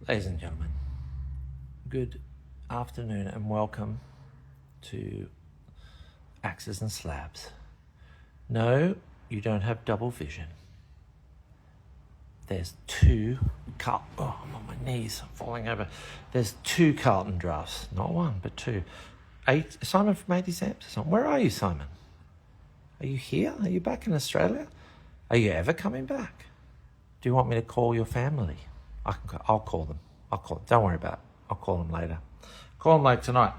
Ladies and gentlemen, good afternoon and welcome to Axes and Slabs. No, you don't have double vision. There's two I'm on my knees, I'm falling over. There's two Carlton drafts, not one, but two. Simon from 80 Amps. Where are you, Simon? Are you here? Are you back in Australia? Are you ever coming back? Do you want me to call your family? I'll call them. Don't worry about it. I'll call them later. Call them late tonight.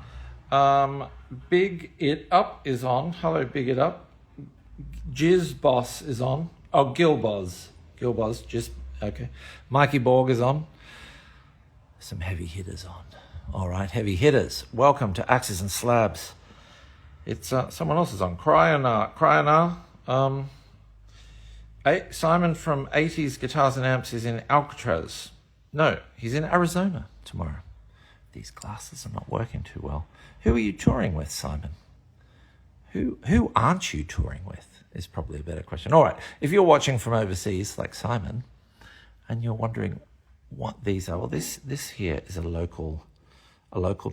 Big It Up is on. Hello, Big It Up. Jizz Boss is on. Oh, Gilboz, just okay. Mikey Borg is on. Some heavy hitters on. All right, heavy hitters. Welcome to Axes and Slabs. It's someone else is on. Cryonar. Simon from 80s Guitars and Amps is in Alcatraz. No, he's in Arizona tomorrow. These glasses are not working too well. Who are you touring with, Simon? Who aren't you touring with is probably a better question. All right, if you're watching from overseas like Simon and you're wondering what these are, well, this here is a local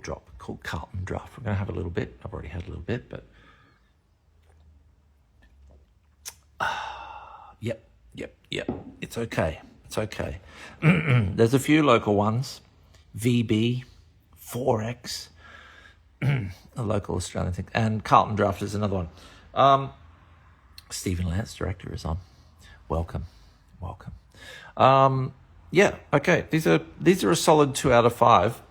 drop called Carlton Draft. We're going to have a little bit. I've already had a little bit, but yep. It's okay. There's a few local ones. VB, 4X, a local Australian thing, and Carlton Draft is another one. Stephen Lance, director, is on. Welcome. Yeah, okay. These are a solid 2 out of 5.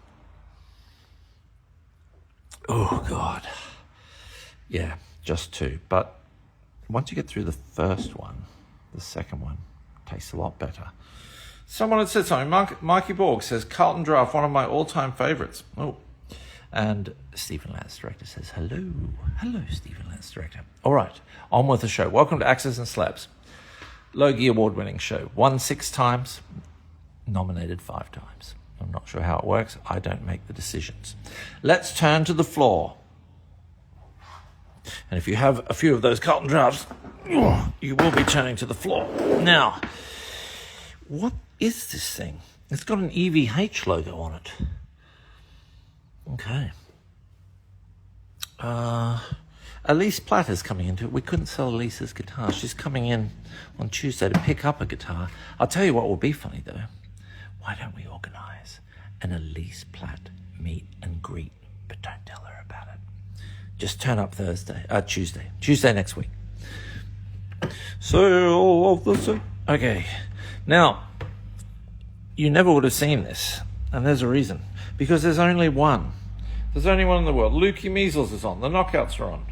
Oh God. Yeah, just 2. But once you get through the first one, the second one tastes a lot better. Someone had said something. Mikey Borg says, Carlton Draft, one of my all-time favourites. Oh. And Stephen Lance, director, says, hello. Hello, Stephen Lance, director. All right, on with the show. Welcome to Axes and Slabs. Logie award-winning show. Won 6 times, nominated 5 times. I'm not sure how it works. I don't make the decisions. Let's turn to the floor. And if you have a few of those Carlton Drafts, you will be turning to the floor. Now, what is this thing? It's got an EVH logo on it. Okay. Elise Platter's coming into it. We couldn't sell Elise's guitar. She's coming in on Tuesday to pick up a guitar. I'll tell you what will be funny, though. Why don't we organise an Elise Platt meet and greet, but don't tell her about it. Just turn up Tuesday next week. Okay. Now, you never would have seen this, and there's a reason. Because there's only one. There's only one in the world. Lukey Measles is on. The Knockouts are on.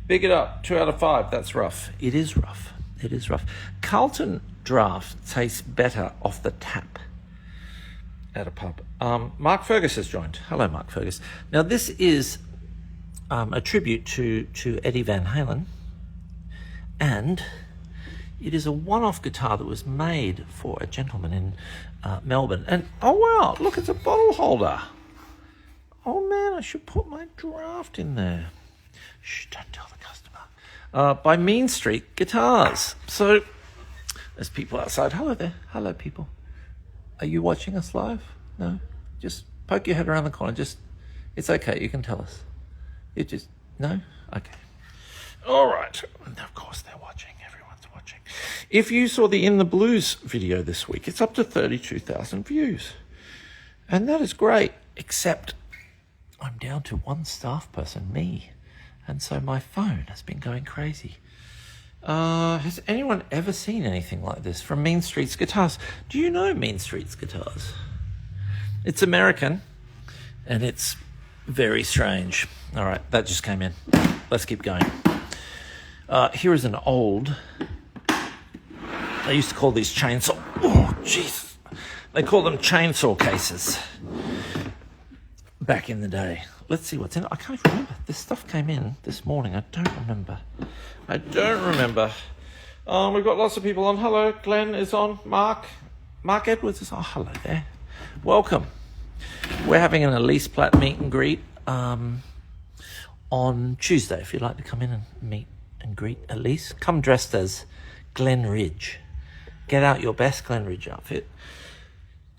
Big It Up, 2 out of 5. That's rough. It is rough. Carlton Draft tastes better off the tap at a pub. Mark Fergus has joined. Hello, Mark Fergus. Now, this is a tribute to Eddie Van Halen, and it is a one-off guitar that was made for a gentleman in Melbourne. And, oh, wow, look, it's a bottle holder. Oh, man, I should put my draft in there. Shh, don't tell the customer. By Mean Street Guitars. So, there's people outside. Hello there. Hello, people. Are you watching us live? No? Just poke your head around the corner. It's okay. You can tell us. No? Okay. All right. And of course, they're watching. Everyone's watching. If you saw the In the Blues video this week, it's up to 32,000 views. And that is great, except I'm down to one staff person, me. And so my phone has been going crazy. Has anyone ever seen anything like this from Mean Street's Guitars? Do you know Mean Street's Guitars? It's American, and it's very strange. All right, that just came in. Let's keep going. Here is an old... They used to call these chainsaw... Oh, jeez. They call them chainsaw cases back in the day. Let's see what's in it. I can't even remember. This stuff came in this morning. I don't remember. We've got lots of people on. Hello, Glenn is on. Mark Edwards is on. Hello there. Welcome. We're having an Elise Platt meet and greet on Tuesday. If you'd like to come in and meet and greet Elise, come dressed as Glen Ridge. Get out your best Glen Ridge outfit.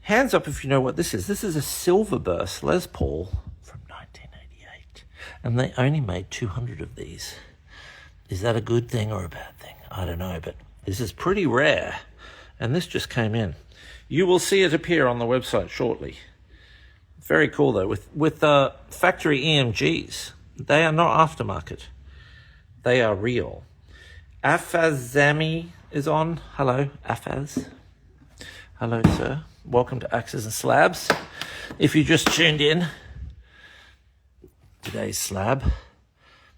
Hands up if you know what this is. This is a Silverburst Les Paul from 1988. And they only made 200 of these. Is that a good thing or a bad thing? I don't know, but this is pretty rare. And this just came in. You will see it appear on the website shortly. Very cool, though, with factory EMGs. They are not aftermarket. They are real. Afazami is on. Hello, Afaz. Hello, sir. Welcome to Axes and Slabs. If you just tuned in, today's slab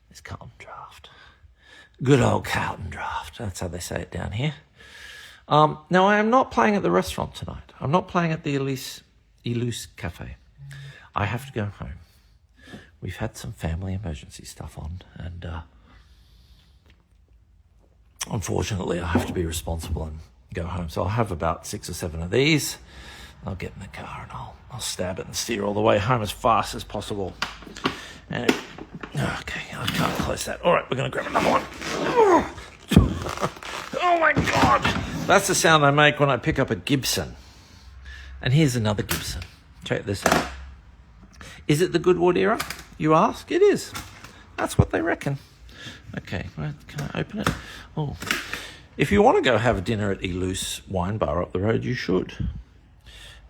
is Carlton Draft. Good old Carlton Draft. That's how they say it down here. Now, I am not playing at the restaurant tonight. I'm not playing at the Elise Cafe. I have to go home. We've had some family emergency stuff on, and unfortunately, I have to be responsible and go home. So I'll have about 6 or 7 of these. I'll get in the car and I'll stab it and steer all the way home as fast as possible. And okay, I can't close that. All right, we're going to grab another one. Oh my God! That's the sound I make when I pick up a Gibson. And here's another Gibson. Check this out. Is it the Goodwood era, you ask? It is. That's what they reckon. Okay, well, can I open it? Oh, if you want to go have a dinner at Eluse Wine Bar up the road, you should.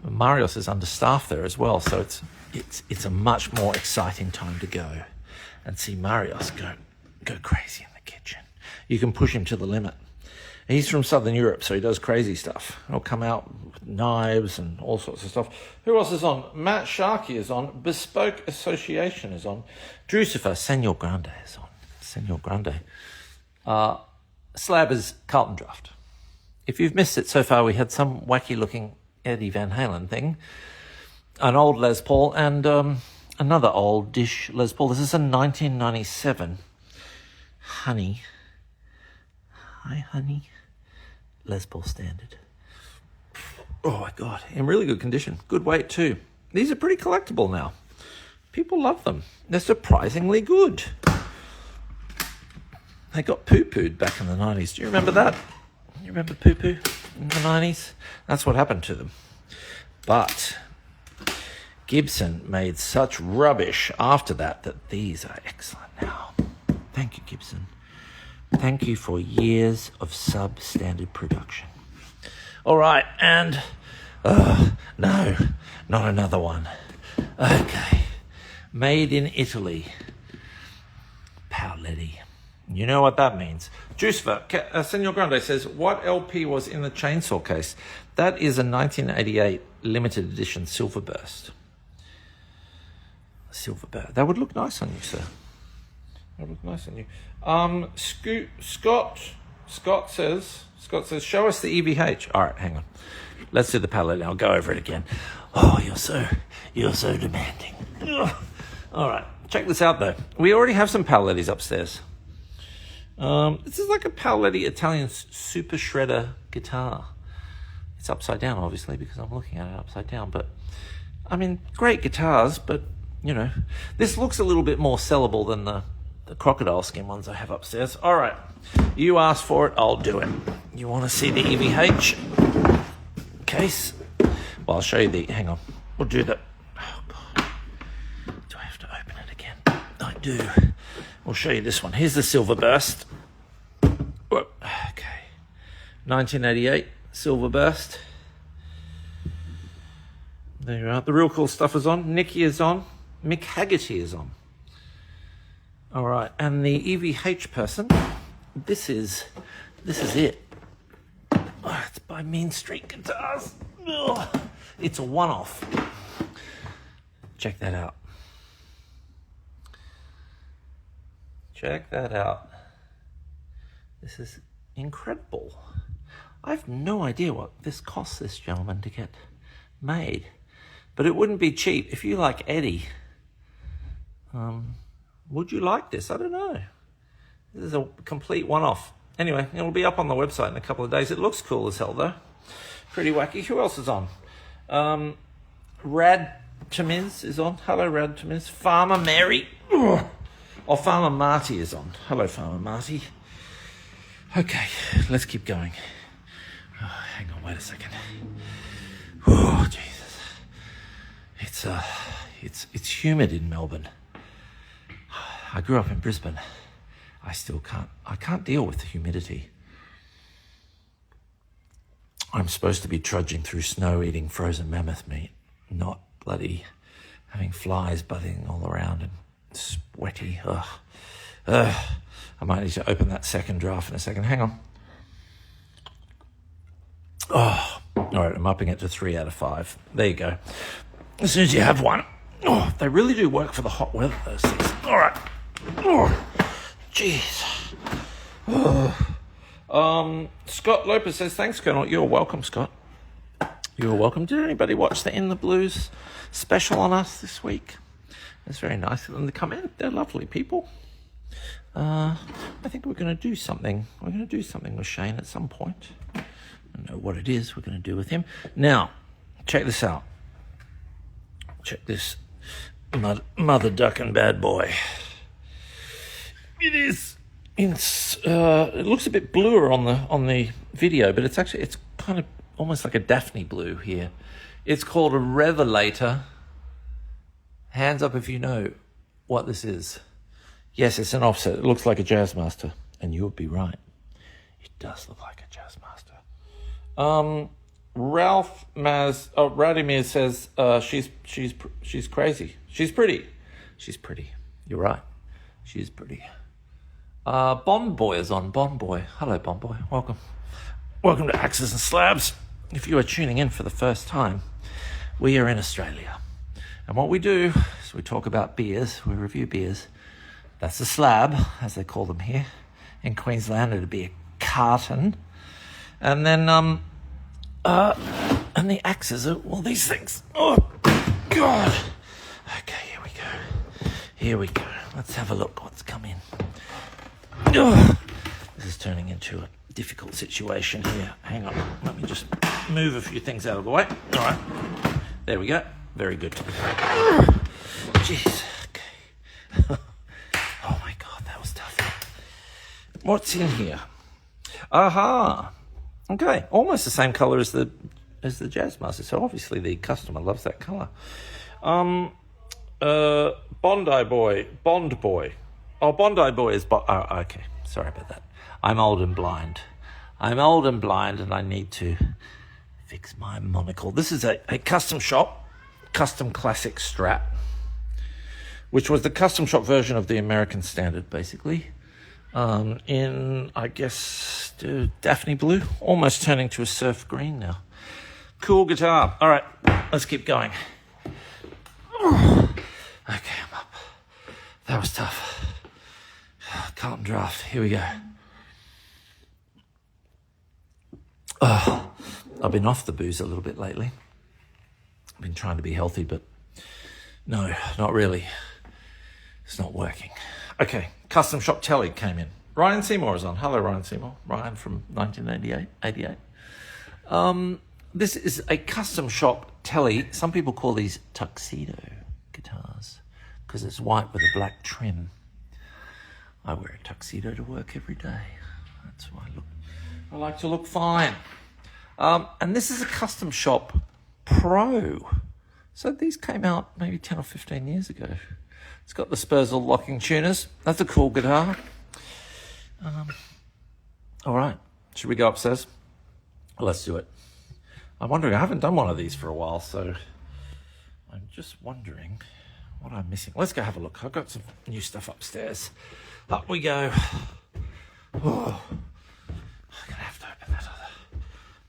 Marios is understaffed there as well, so it's a much more exciting time to go and see Marios go crazy in the kitchen. You can push him to the limit. He's from Southern Europe, so he does crazy stuff. He'll come out with knives and all sorts of stuff. Who else is on? Matt Sharkey is on. Bespoke Association is on. Drucifer, Senor Grande is on. Senor Grande. Slab is Carlton Draft. If you've missed it so far, we had some wacky-looking Eddie Van Halen thing, an old Les Paul, and another old-dish Les Paul. This is a 1997 Honey. Hi, Honey. Les Paul Standard. Oh, my God. In really good condition. Good weight, too. These are pretty collectible now. People love them. They're surprisingly good. They got poo-pooed back in the 90s. Do you remember that? You remember poo-poo in the 90s? That's what happened to them. But Gibson made such rubbish after that these are excellent now. Thank you, Gibson. Thank you for years of substandard production. All right, and no, not another one. Okay, made in Italy. Paoletti. You know what that means. Juicever, Senor Grande says, what LP was in the chainsaw case? That is a 1988 limited edition Silverburst. Silverburst. That would look nice on you, sir. That would look nice on you. Scott says, show us the EVH. All right, hang on. Let's do the palette. I'll go over it again. Oh, you're so demanding. Ugh. All right, check this out though. We already have some Paolettis upstairs. This is like a Paoletti Italian super shredder guitar. It's upside down, obviously, because I'm looking at it upside down. But I mean, great guitars, but you know, this looks a little bit more sellable than the crocodile skin ones I have upstairs. All right, you asked for it, I'll do it. You want to see the EVH case? Well, I'll show you the, hang on, we'll do that. Oh God, do I have to open it again? I do. We'll show you this one. Here's the Silverburst. Whoa. Okay, 1988 Silverburst. There you are. The real cool stuff is on. Nicky is on. Mick Haggerty is on. All right, and the EVH person, this is it. Oh, it's by Mean Street Guitars. Ugh. It's a one-off. Check that out. Check that out. This is incredible. I have no idea what this costs this gentleman to get made, but it wouldn't be cheap. If you like Eddie, would you like this? I don't know. This is a complete one-off. Anyway, it'll be up on the website in a couple of days. It looks cool as hell, though. Pretty wacky. Who else is on? Rad Tamiz is on. Hello, Rad Tamiz. Farmer Mary. Ugh. Oh, Farmer Marty is on. Hello, Farmer Marty. Okay, let's keep going. Oh, hang on, wait a second. Oh, geez. it's humid in Melbourne. I grew up in Brisbane. I can't deal with the humidity. I'm supposed to be trudging through snow eating frozen mammoth meat, not bloody having flies buzzing all around and sweaty. Ugh. I might need to open that second draft in a second. Hang on. Oh, all right, I'm upping it to 3 out of 5. There you go. As soon as you have one. Oh, they really do work for the hot weather, those things. All right. Oh, jeez. Scott Lopez says, thanks, Colonel. You're welcome, Scott. You're welcome. Did anybody watch the In the Blues special on us this week? It's very nice of them to come in. They're lovely people. I think we're going to do something. We're going to do something with Shane at some point. I don't know what it is we're going to do with him. Now, check this out. Check this mother ducking bad boy. It is. It looks a bit bluer on the video, but it's kind of almost like a Daphne blue here. It's called a Revelator. Hands up if you know what this is. Yes, it's an offset. It looks like a Jazzmaster, and you would be right. It does look like a Jazzmaster. Radimir says she's crazy. She's pretty. She's pretty. You're right. She's pretty. Bond Boy is on. Bond Boy. Hello, Bond Boy. Welcome. Welcome to Axes and Slabs. If you are tuning in for the first time, we are in Australia. And what we do is we talk about beers. We review beers. That's a slab, as they call them here. In Queensland, it'd be a carton. And then, and the axes are, well, these things. Oh, God. Okay, here we go. Here we go. Let's have a look what's come in. Oh, this is turning into a difficult situation here. Hang on. Let me just move a few things out of the way. All right. There we go. Very good. Jeez. Okay. Oh, my God. That was tough. What's in here? Aha. Okay. Almost the same colour as the Jazzmaster. So obviously the customer loves that colour. Bondi Boy. Bond Boy. Oh, Bondi Boy is... okay. Sorry about that. I'm old and blind. And I need to fix my monocle. This is a custom shop, custom classic Strat, which was the custom shop version of the American Standard, basically. In, I guess, Daphne Blue. Almost turning to a surf green now. Cool guitar. All right, let's keep going. Okay, I'm up. That was tough. Carlton Draft. Here we go. I've been off the booze a little bit lately. I've been trying to be healthy, but no, not really. It's not working. Okay, Custom Shop Telly came in. Ryan Seymour is on. Hello, Ryan Seymour. Ryan from 1988. This is a Custom Shop Telly. Some people call these tuxedo guitars because it's white with a black trim. I wear a tuxedo to work every day. That's why I like to look fine. And this is a Custom Shop Pro. So these came out maybe 10 or 15 years ago. It's got the Spurzl locking tuners. That's a cool guitar. All right. Should we go upstairs? Let's do it. I'm wondering, I haven't done one of these for a while, so I'm just wondering what I'm missing. Let's go have a look. I've got some new stuff upstairs. Up we go. Oh, I'm gonna have to open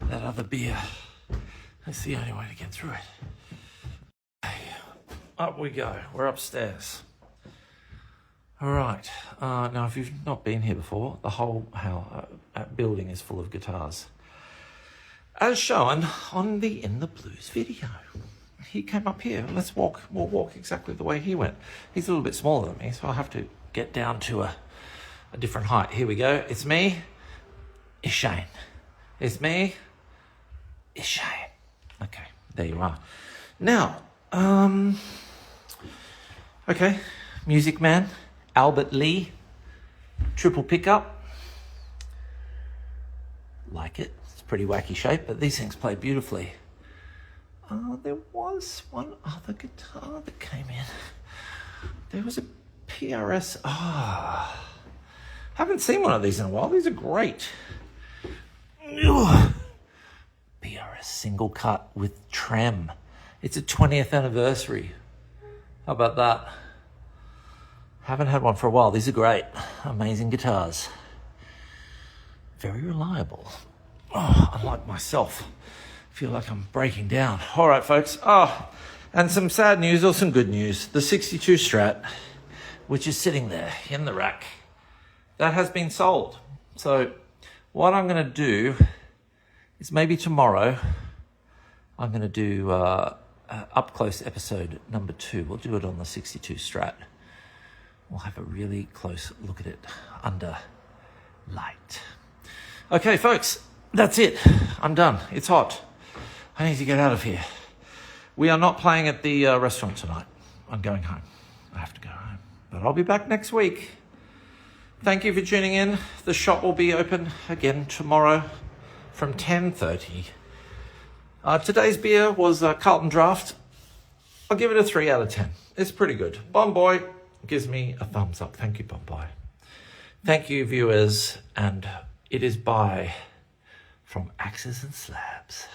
that other beer. That's the only way to get through it. Okay. Up we go. We're upstairs. All right. Now, if you've not been here before, the whole building is full of guitars, as shown on the In the Blues video. He came up here. We'll walk exactly the way he went. He's a little bit smaller than me, so I'll have to get down to a different height. Here we go. It's me. It's Shane. It's me. It's Shane. Okay, there you are. Now, okay, Music Man, Albert Lee, triple pickup. Like it. It's a pretty wacky shape, but these things play beautifully. there was one other guitar that came in. There was a PRS. Haven't seen one of these in a while. These are great. Ugh. PRS single cut with trem. It's a 20th anniversary. How about that? Haven't had one for a while. These are great. Amazing guitars. Very reliable. Unlike myself. Feel like I'm breaking down. All right, folks. And some sad news or some good news. The 62 Strat, which is sitting there in the rack, that has been sold. So what I'm going to do is maybe tomorrow I'm going to do up close episode number 2. We'll do it on the 62 Strat. We'll have a really close look at it under light. Okay, folks, that's it. I'm done. It's hot. I need to get out of here. We are not playing at the restaurant tonight. I'm going home. I have to go home. But I'll be back next week. Thank you for tuning in. The shop will be open again tomorrow from 10:30. Today's beer was Carlton Draft. I'll give it a 3 out of 10. It's pretty good. Bomboy gives me a thumbs up. Thank you, Bomboy. Thank you, viewers. And it is bye from Axes and Slabs.